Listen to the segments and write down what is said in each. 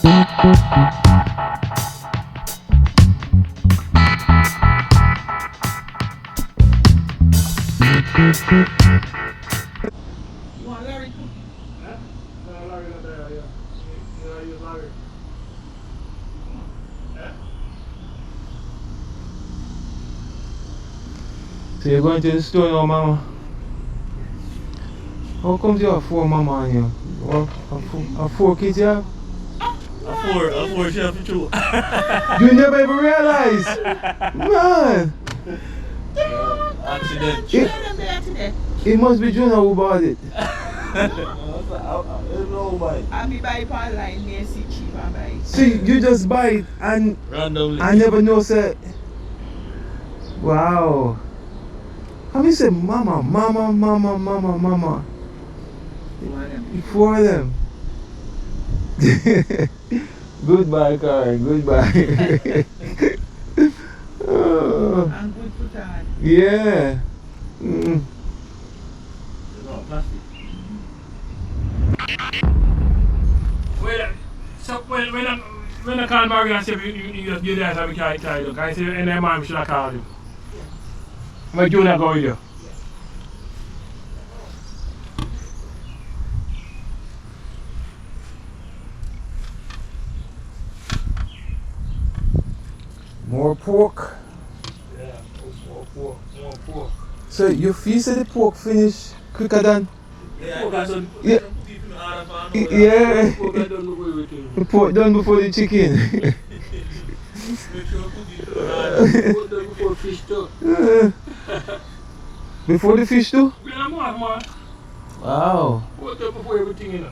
want Larry too? Huh? No, Larry not there, yeah. You use Larry. Huh? So you're going to the store now, Mama? How come you have 4 Mama on you? Or have 4 kids you have? A four chef for two. You never even realize! Man! Accident. It must be Junior who bought it. I'll be buying online, near see cheap and buy it. See, you just buy it and Randomly. I never know, say. Wow. How many say Mama? 4 of them. Goodbye, Karen. Goodbye. Oh. And good put on. Yeah. Mm. Well, so when I call Mario and say you guys have a car tied, can I say any man should I call him? Where Junior go with you? More pork. Yeah, more pork. So you feel say the pork finish quicker than? Yeah. Yeah. Yeah. The pork done before the chicken. Before fish too. Before the fish too? Yeah, more. Wow. Before everything, you know.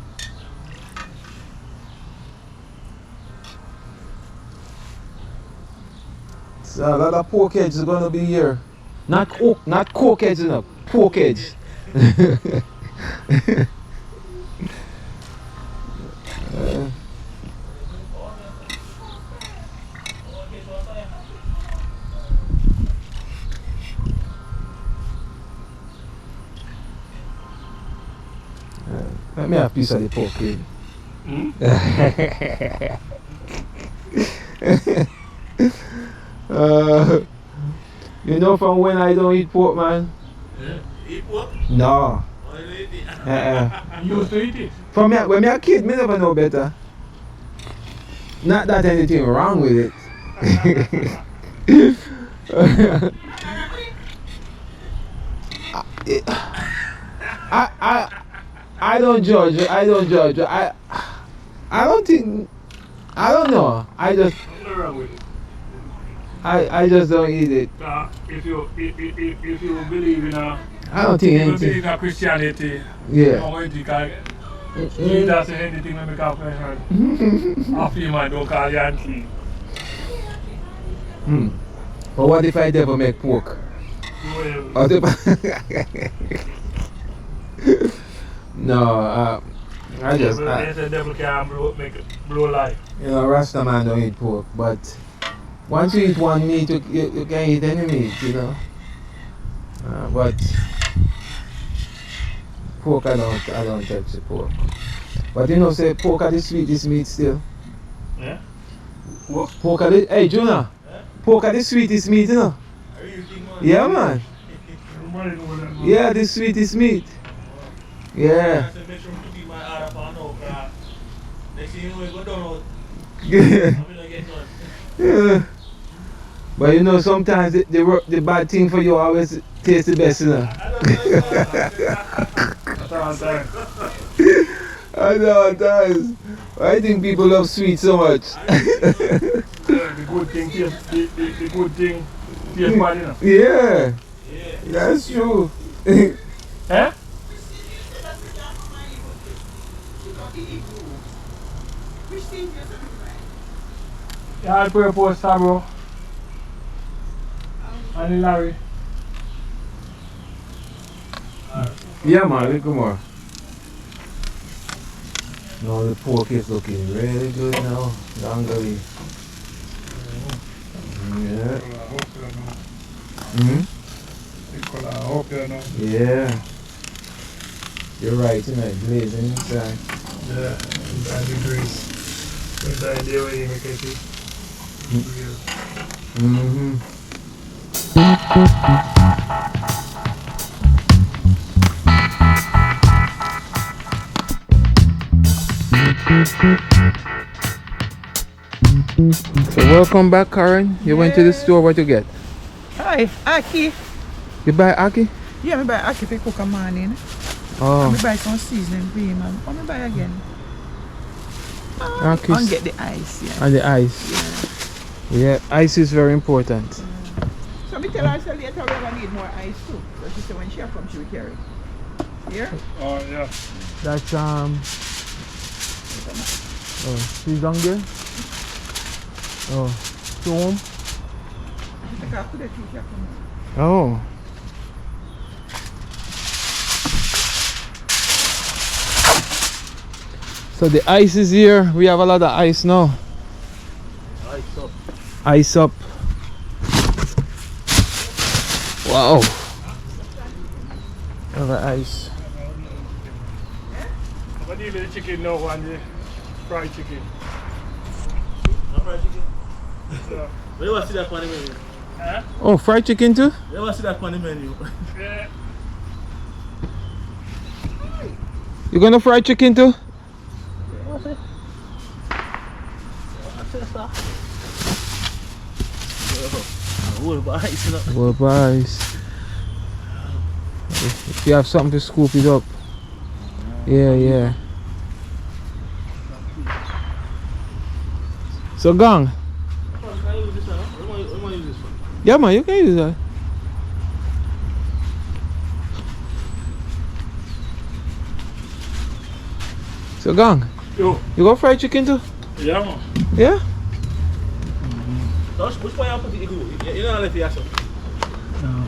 So a lot of pork edge is gonna be here. Not coke edge, you know. Pork edge. Let me have a piece of the pork edge. You know from when I don't eat pork, man? Yeah. Eat pork? No. Oh, you eat it? You used to eat it? From me, when I a kid, me never know better. Not that anything wrong with it. I don't judge. I don't judge. I don't think. I don't know. Nothing wrong with it. I just don't eat it. If you believe in I don't think if you anything. believe in Christianity, Yeah. you don't think Jesus say anything when we call question. After you man don't call you unclean. But what if I never make pork? Or no, I just. They say devil can't make it blow life. You know, Rasta man don't eat pork, but once you eat one meat, you can eat any meat, you know. But pork, I don't touch the pork. But you know, say pork are the sweetest meat still. Yeah? Pork are the, hey Jonah, pork are the sweetest meat, you know. Are you eating one? Yeah, man. Everybody know that, man. Yeah, the sweetest meat. Yeah. I said, make sure to keep my eye up on now, because next thing you know, we go down out. Yeah. I'm going to get one. Yeah. But you know, sometimes the bad thing for you always tastes the best, you know. That's all I'm saying. I know at times. I think people love sweet so much. The good thing tastes, the good thing tastes bad, you know. Yeah, Yeah. that's true. Eh? Yeah, I'll put a poster, bro. And Larry. Yeah, man, look more. No, the pork is looking really good now. Longali. Yeah. I hope you know. Yeah. You're right, you know, glazing inside. Yeah, inside the grease. Sometimes they will make it. Mm-hmm. So welcome back, Karen. You went to the store. What you get? Hi, Aki. You buy Aki? Yeah, me buy Aki for cook a morning. Oh. And me buy some seasoning for him and me buy again. Aki's. And get the ice, yeah. And the ice. Yeah, ice is very important. So me tell her so later we ever need more ice too. So she said when she come she will carry. Here? Oh, yeah. That's oh, she's down there? Oh, to home? Take her to the tea shop. Oh. So the ice is here. We have a lot of ice now. Ice up. Ice up. Wow. Another ice. What do you mean the chicken now and the fried chicken? Not fried chicken. So, You ever see that on the menu? huh? Oh, fried chicken too? You ever see that on the menu? Yeah. You gonna fry chicken too? What's it? What's it, sir? Whole ice, you know. Well, guys. If you have something to scoop it up. Yeah, yeah. So, Gong. Can I use this one? What am I use this one? Yeah, man, you can use that. So, Gong, Yo. you got fried chicken too? Yeah, man. Yeah? So which one you put the igloo? You don't let it yourself. No.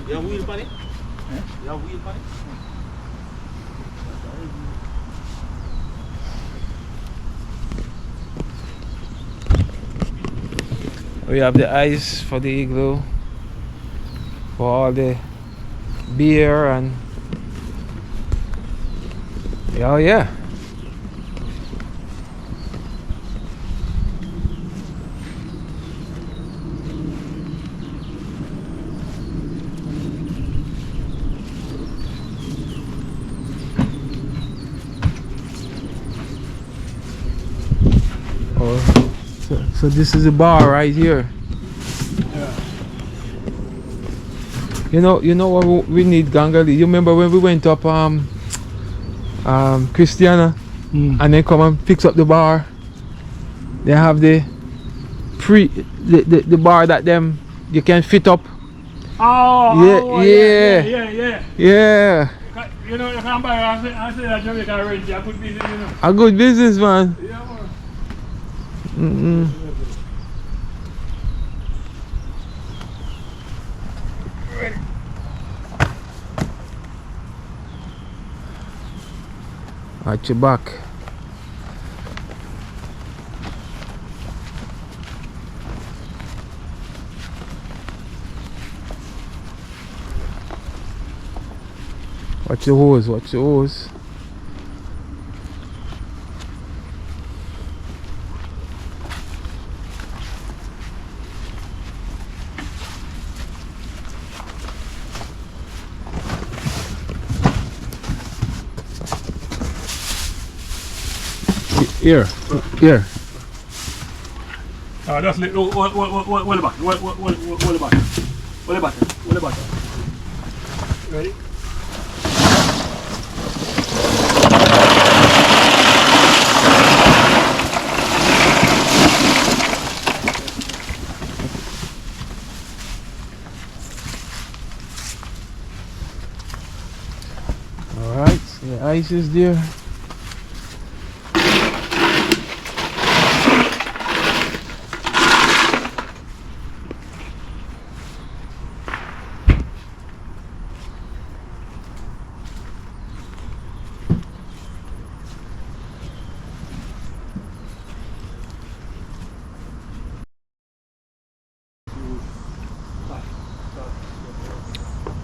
You have wheel pan it? You have wheel pan it? We have the ice for the igloo, for all the beer and oh yeah. Oh, so this is a bar right here. Yeah. You know what we need, Gangali. You remember when we went up Christiana and they come and fix up the bar? They have the bar that them you can fit up. Oh, Yeah, yeah. You know, you can't buy I say that Jamaica rent, you could be, you know. A good business, man. Yeah, man. At your back. Watch your hose, watch your hose. Here. Just let what the back? What the back? What the back? Ready? Alright, so the ice is there.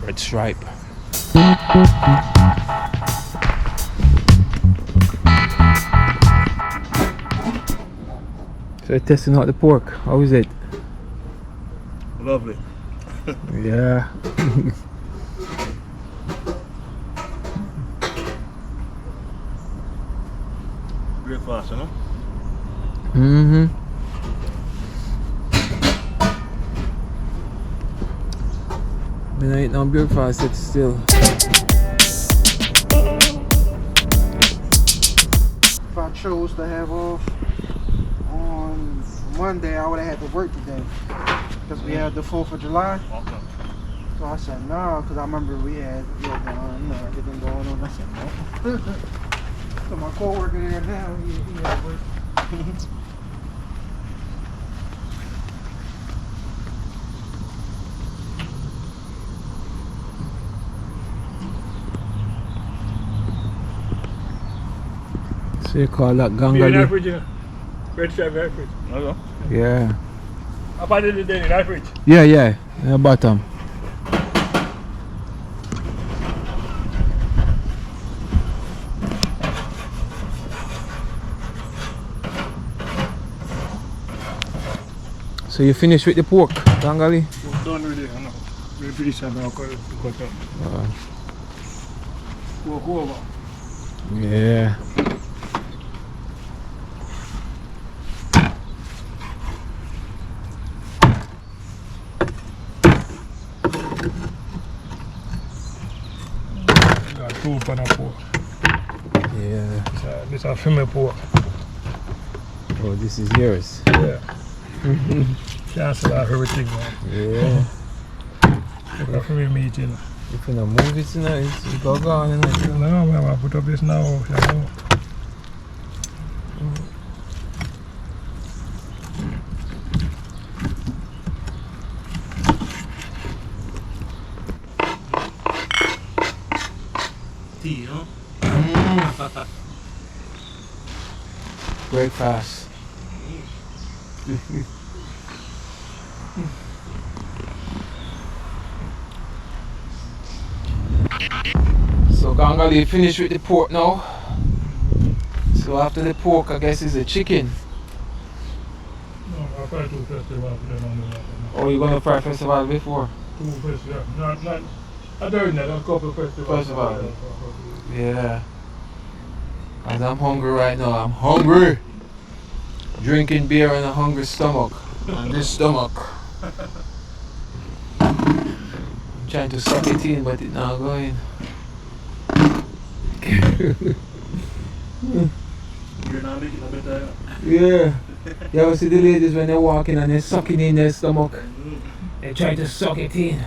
Red stripe. So you're testing out the pork. How is it? Lovely. Yeah. Breakfast, you know? Mm-hmm. I ain't no breakfast yet still. If I chose to have off on Monday, I would have had to work today because we had the 4th of July. Okay. So I said nah, because I remember we had everything going on. I said no. So my coworker there now, he had work. So you call that Be in gangali? that fridge, you know? Red stripe, right fridge. Okay. Yeah. How about the day in that fridge? Yeah, yeah. In the bottom. So you finished with the pork, gangali? We're done with it, you know. We're pretty sad now, cut up. Walk over. Yeah. Got 2 pan of pork. Yeah. This is a female pork. Oh, this is yours. Yeah. Cancel out everything, man. Yeah. Look at free meat, you know. If you don't move it tonight, it's go gone, innit? No, man, I put up this now, you know. Tea, huh? Breakfast. So gangali finished with the pork now. So after the pork, I guess is the chicken. No, I tried 2 festivals for them on the water. Or you gonna fry festival before? 2 festivals. Not a during that, a couple of festivals. Festival. Yeah. Cause I'm hungry right now. I'm hungry. Drinking beer on a hungry stomach. And this stomach. I'm trying to suck it in, but it's not going. You're not making a better. Yeah. You ever see the ladies when they're walking and they're sucking in their stomach? They try to suck it in.